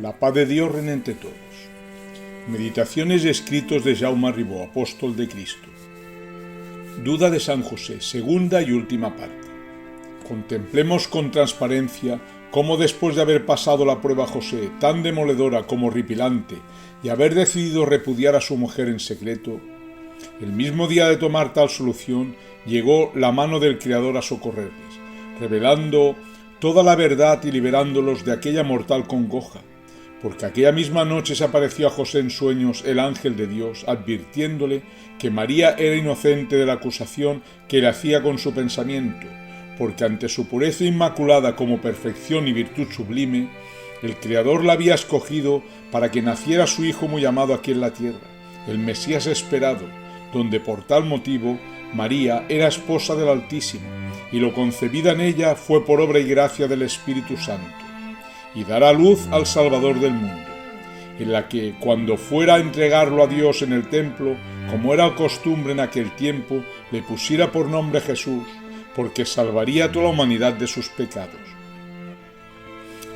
La paz de Dios reine entre todos. Meditaciones y escritos de Jaume Ribó, apóstol de Cristo. Duda de San José, segunda y última parte. Contemplemos con transparencia cómo después de haber pasado la prueba José, tan demoledora como horripilante, y haber decidido repudiar a su mujer en secreto, el mismo día de tomar tal solución llegó la mano del Creador a socorrerles, revelando toda la verdad y liberándolos de aquella mortal congoja, porque aquella misma noche se apareció a José en sueños el ángel de Dios, advirtiéndole que María era inocente de la acusación que le hacía con su pensamiento, porque ante su pureza inmaculada como perfección y virtud sublime, el Creador la había escogido para que naciera su Hijo muy amado aquí en la tierra, el Mesías esperado, donde por tal motivo María era esposa del Altísimo, y lo concebida en ella fue por obra y gracia del Espíritu Santo, y dará luz al Salvador del mundo, en la que, cuando fuera a entregarlo a Dios en el templo, como era costumbre en aquel tiempo, le pusiera por nombre Jesús, porque salvaría a toda la humanidad de sus pecados.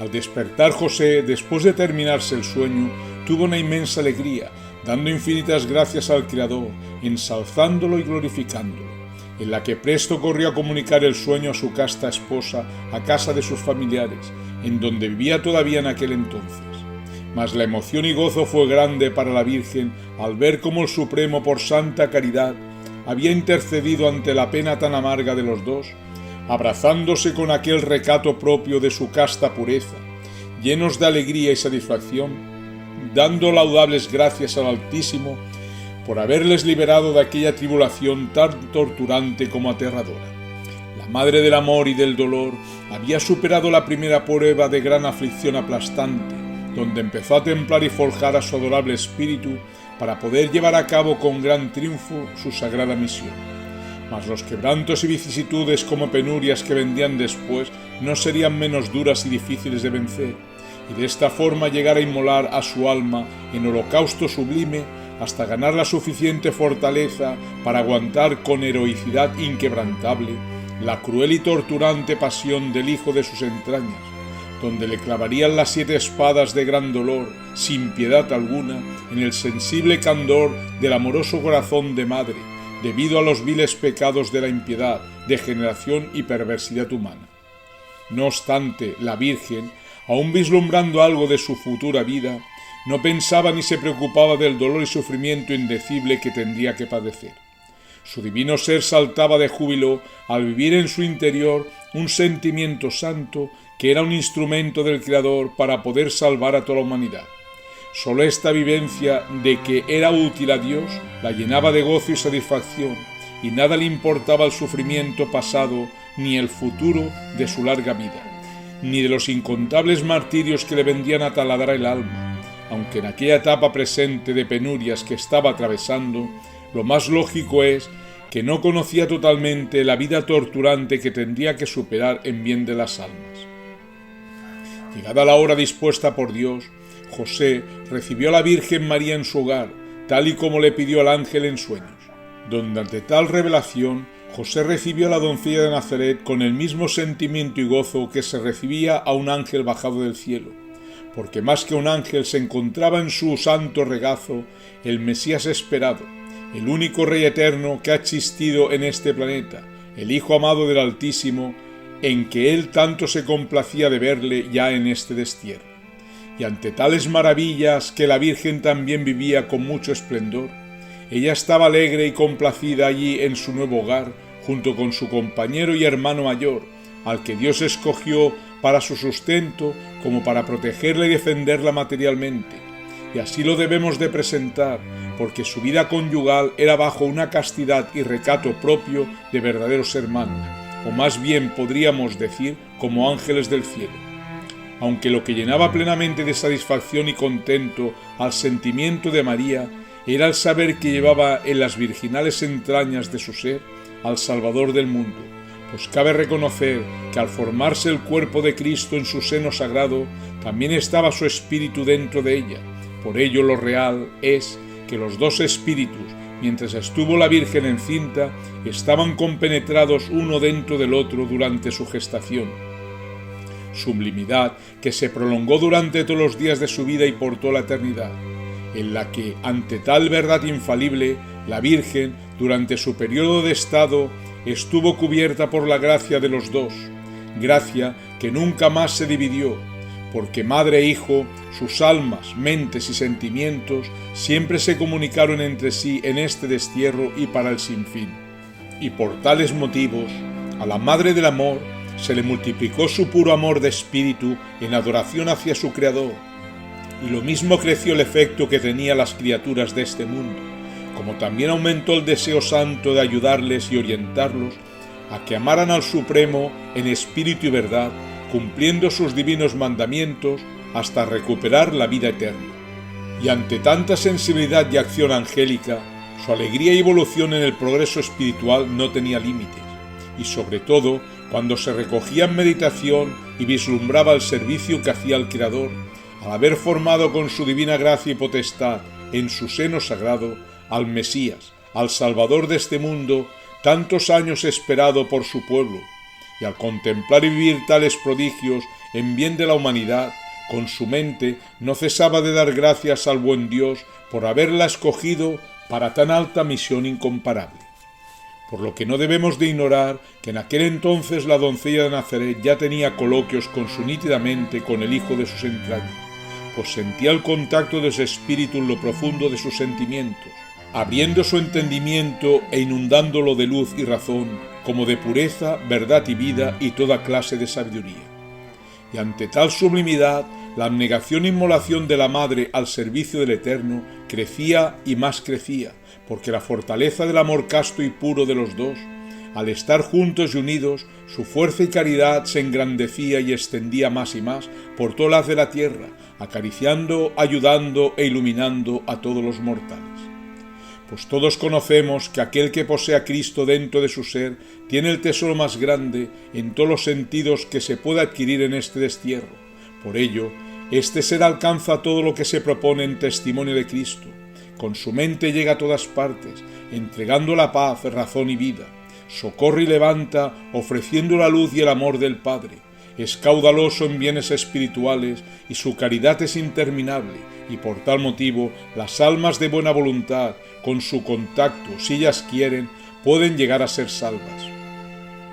Al despertar José, después de terminarse el sueño, tuvo una inmensa alegría, dando infinitas gracias al Creador, ensalzándolo y glorificándolo, en la que presto corrió a comunicar el sueño a su casta esposa, a casa de sus familiares, en donde vivía todavía en aquel entonces. Mas la emoción y gozo fue grande para la Virgen al ver cómo el Supremo, por santa caridad, había intercedido ante la pena tan amarga de los dos, abrazándose con aquel recato propio de su casta pureza, llenos de alegría y satisfacción, dando laudables gracias al Altísimo por haberles liberado de aquella tribulación tan torturante como aterradora. La Madre del Amor y del Dolor había superado la primera prueba de gran aflicción aplastante, donde empezó a templar y forjar a su adorable espíritu para poder llevar a cabo con gran triunfo su sagrada misión. Mas los quebrantos y vicisitudes como penurias que vendían después no serían menos duras y difíciles de vencer, y de esta forma llegar a inmolar a su alma en holocausto sublime hasta ganar la suficiente fortaleza para aguantar con heroicidad inquebrantable la cruel y torturante pasión del hijo de sus entrañas, donde le clavarían las 7 espadas de gran dolor, sin piedad alguna, en el sensible candor del amoroso corazón de madre, debido a los viles pecados de la impiedad, degeneración y perversidad humana. No obstante, la Virgen, aún vislumbrando algo de su futura vida, no pensaba ni se preocupaba del dolor y sufrimiento indecible que tendría que padecer. Su divino ser saltaba de júbilo al vivir en su interior un sentimiento santo que era un instrumento del Creador para poder salvar a toda la humanidad. Solo esta vivencia de que era útil a Dios la llenaba de gozo y satisfacción, y nada le importaba el sufrimiento pasado ni el futuro de su larga vida, ni de los incontables martirios que le vendían a taladrar el alma, aunque en aquella etapa presente de penurias que estaba atravesando, lo más lógico es que no conocía totalmente la vida torturante que tendría que superar en bien de las almas. Llegada la hora dispuesta por Dios, José recibió a la Virgen María en su hogar, tal y como le pidió el ángel en sueños, donde ante tal revelación José recibió a la doncella de Nazaret con el mismo sentimiento y gozo que se recibía a un ángel bajado del cielo, porque más que un ángel se encontraba en su santo regazo el Mesías esperado, el único Rey eterno que ha existido en este planeta, el Hijo amado del Altísimo, en que él tanto se complacía de verle ya en este destierro. Y ante tales maravillas que la Virgen también vivía con mucho esplendor, ella estaba alegre y complacida allí en su nuevo hogar, junto con su compañero y hermano mayor, al que Dios escogió para su sustento como para protegerla y defenderla materialmente. Y así lo debemos de presentar, porque su vida conyugal era bajo una castidad y recato propio de verdaderos hermanos, o más bien podríamos decir como ángeles del cielo. Aunque lo que llenaba plenamente de satisfacción y contento al sentimiento de María era el saber que llevaba en las virginales entrañas de su ser al Salvador del mundo, pues cabe reconocer que al formarse el cuerpo de Cristo en su seno sagrado, también estaba su espíritu dentro de ella. Por ello lo real es que los dos espíritus, mientras estuvo la Virgen encinta, estaban compenetrados uno dentro del otro durante su gestación. sublimidad que se prolongó durante todos los días de su vida y por toda la eternidad, en la que, ante tal verdad infalible, la Virgen, durante su periodo de estado, estuvo cubierta por la gracia de los dos, gracia que nunca más se dividió, porque madre e hijo, sus almas, mentes y sentimientos siempre se comunicaron entre sí en este destierro y para el sinfín. Y por tales motivos, a la Madre del Amor se le multiplicó su puro amor de espíritu en adoración hacia su Creador, y lo mismo creció el efecto que tenía las criaturas de este mundo, como también aumentó el deseo santo de ayudarles y orientarlos a que amaran al Supremo en espíritu y verdad, cumpliendo sus divinos mandamientos hasta recuperar la vida eterna. Y ante tanta sensibilidad y acción angélica, su alegría y evolución en el progreso espiritual no tenía límites, y sobre todo cuando se recogía en meditación y vislumbraba el servicio que hacía al Creador, al haber formado con su divina gracia y potestad en su seno sagrado al Mesías, al Salvador de este mundo, tantos años esperado por su pueblo, y al contemplar y vivir tales prodigios en bien de la humanidad, con su mente no cesaba de dar gracias al buen Dios por haberla escogido para tan alta misión incomparable. Por lo que no debemos de ignorar que en aquel entonces la doncella de Nazaret ya tenía coloquios con su nítida mente con el hijo de sus entrañas, pues sentía el contacto de su espíritu en lo profundo de sus sentimientos, abriendo su entendimiento e inundándolo de luz y razón, como de pureza, verdad y vida y toda clase de sabiduría. Y ante tal sublimidad, la abnegación e inmolación de la Madre al servicio del Eterno crecía y más crecía, porque la fortaleza del amor casto y puro de los dos, al estar juntos y unidos, su fuerza y caridad se engrandecía y extendía más y más por toda la haz de la tierra, acariciando, ayudando e iluminando a todos los mortales. Pues todos conocemos que aquel que posee a Cristo dentro de su ser tiene el tesoro más grande en todos los sentidos que se puede adquirir en este destierro. Por ello, este ser alcanza todo lo que se propone en testimonio de Cristo. Con su mente llega a todas partes, entregando la paz, razón y vida. Socorre y levanta, ofreciendo la luz y el amor del Padre. Es caudaloso en bienes espirituales y su caridad es interminable, y por tal motivo las almas de buena voluntad, con su contacto, si ellas quieren, pueden llegar a ser salvas.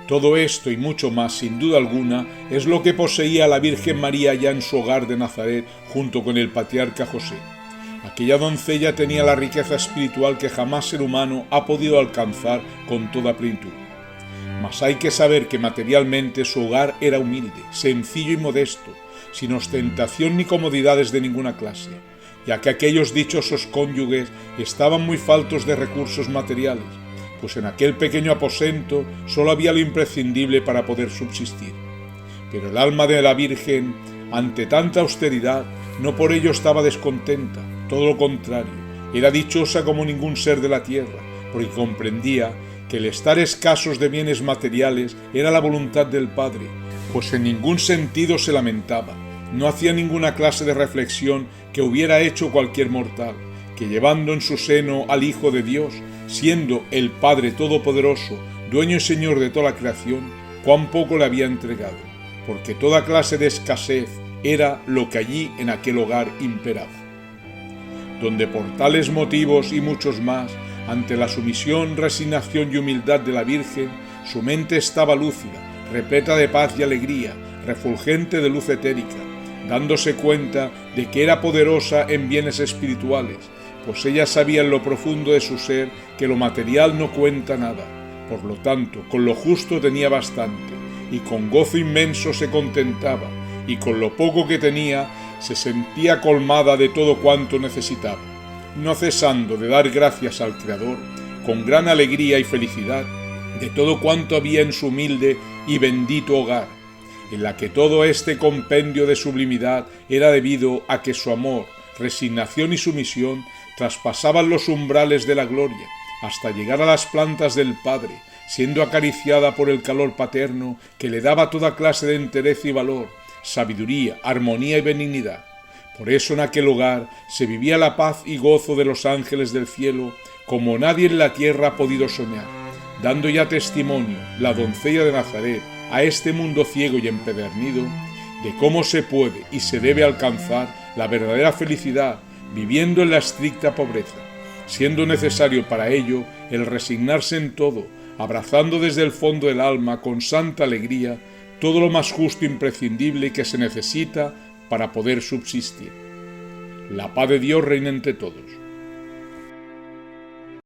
Todo esto y mucho más, sin duda alguna, es lo que poseía la Virgen María ya en su hogar de Nazaret junto con el patriarca José. Aquella doncella tenía la riqueza espiritual que jamás ser humano ha podido alcanzar con toda plenitud. Mas hay que saber que materialmente su hogar era humilde, sencillo y modesto, sin ostentación ni comodidades de ninguna clase, ya que aquellos dichosos cónyuges estaban muy faltos de recursos materiales, pues en aquel pequeño aposento solo había lo imprescindible para poder subsistir. Pero el alma de la Virgen, ante tanta austeridad, no por ello estaba descontenta, todo lo contrario, era dichosa como ningún ser de la tierra, porque comprendía que el estar escasos de bienes materiales era la voluntad del Padre, pues en ningún sentido se lamentaba, no hacía ninguna clase de reflexión que hubiera hecho cualquier mortal, que llevando en su seno al Hijo de Dios, siendo el Padre Todopoderoso, dueño y Señor de toda la creación, cuán poco le había entregado, porque toda clase de escasez era lo que allí en aquel hogar imperaba. Donde por tales motivos y muchos más, ante la sumisión, resignación y humildad de la Virgen, su mente estaba lúcida, repleta de paz y alegría, refulgente de luz etérica, dándose cuenta de que era poderosa en bienes espirituales, pues ella sabía en lo profundo de su ser que lo material no cuenta nada. Por lo tanto, con lo justo tenía bastante, y con gozo inmenso se contentaba, y con lo poco que tenía se sentía colmada de todo cuanto necesitaba, no cesando de dar gracias al Creador, con gran alegría y felicidad, de todo cuanto había en su humilde y bendito hogar, en la que todo este compendio de sublimidad era debido a que su amor, resignación y sumisión traspasaban los umbrales de la gloria, hasta llegar a las plantas del Padre, siendo acariciada por el calor paterno que le daba toda clase de entereza y valor, sabiduría, armonía y benignidad. Por eso en aquel hogar se vivía la paz y gozo de los ángeles del cielo, como nadie en la tierra ha podido soñar, dando ya testimonio la doncella de Nazaret a este mundo ciego y empedernido, de cómo se puede y se debe alcanzar la verdadera felicidad viviendo en la estricta pobreza, siendo necesario para ello el resignarse en todo, abrazando desde el fondo del alma con santa alegría todo lo más justo e imprescindible que se necesita para poder subsistir. La paz de Dios reina entre todos.